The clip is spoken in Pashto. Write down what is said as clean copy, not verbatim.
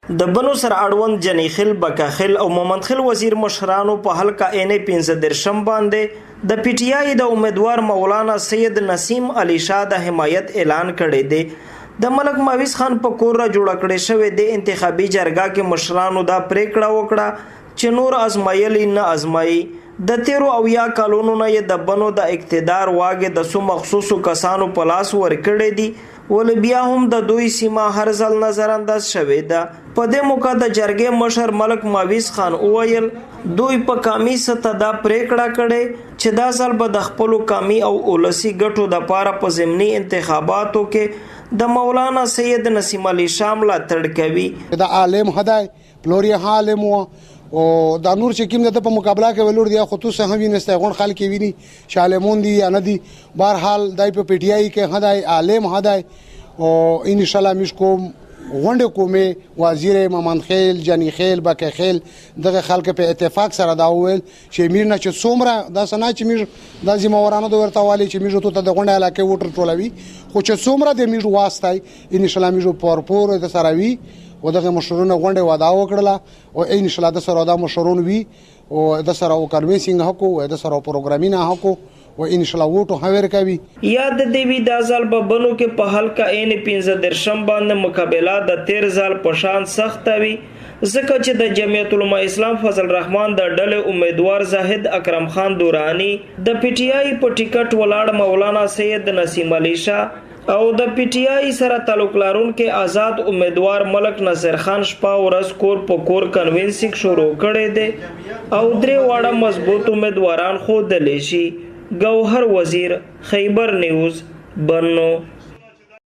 د بنو سر اړوند جنیخیل بکاخیل او مومندخیل وزیر مشرانو په حلقه اینې 15 باندې د پی ټی آی د امیدوار مولانا سید نسیم علی شاه د حمایت اعلان کړی دی. د ملک ماویس خان په کور را جوړ کړی شوی د انتخابي جرګه کې مشرانو دا پریکړه وکړه چې نور ازمایلی نه ازمایي. د 13 کالونو نه د بنو د اقتدار واګه د سو مخصوصو کسانو په لاس ورکړی دی، ول بیا هم د دوی سیمه هر ځل نظر انداز شوی ده. په دې موقع د جرګې مشر ملک ماویس خان وویل دوی په قومي سطح دا پریکړه کړې چې دا ځل به د خپلو قومي او اولسي ګټو دپاره په ضمني انتخاباتو کې د مولانا سید نسیم علی شاه ملاتړ کوي. د عالم هدای پلوري عالم او دا نور چې کوم د په مقابله کې ولور دی خو تاسو هم وینئ غون خلک ویني شالمون دي یا نه دي. بهرحال دای په پی ټی آی کې هدای عالم هدای او ان شاء الله مش کوم غونډه کومه وزیر مومندخیل جنیخیل بکخیل دغه خلک په اتفاق سره دا وویل چې میر نه چې څومره دا سنا چې میر د زمورانو د ورته والی چې میر ته د غونډه علاقه وټر ټولوي خو چې څومره د میر واسطای ان شاء الله میر پورپور د سراوي او دغه مشرونه غونډه ودا وکړه او ان شاء الله د سره دا مشرون وی او د سره کنوینسینګ حق او د سره پروګرامینګ حق و ان شاء الله وټو هاور کوي. یاد دیوی د ځل په بنو کې په حلقه این 15 باندې مقابله د 13 ځل په شان سخت وي ځکه چې د جمعیت العلماء اسلام فضل الرحمن د ډلې امیدوار زاهد اکرم خان دورانی د پی ټی آی په ټیکټ ولاړ مولانا سید نسیم علی شاه او د پی ټی آی سره تعلق لرونکو آزاد امیدوار ملک نصر خان شپه ورځ کور په کور کنوینسینګ شروع کړی دی او درې واړه مضبوط امیدواران خو دلی شي. گوهر وزیر، خیبر نیوز، بنو.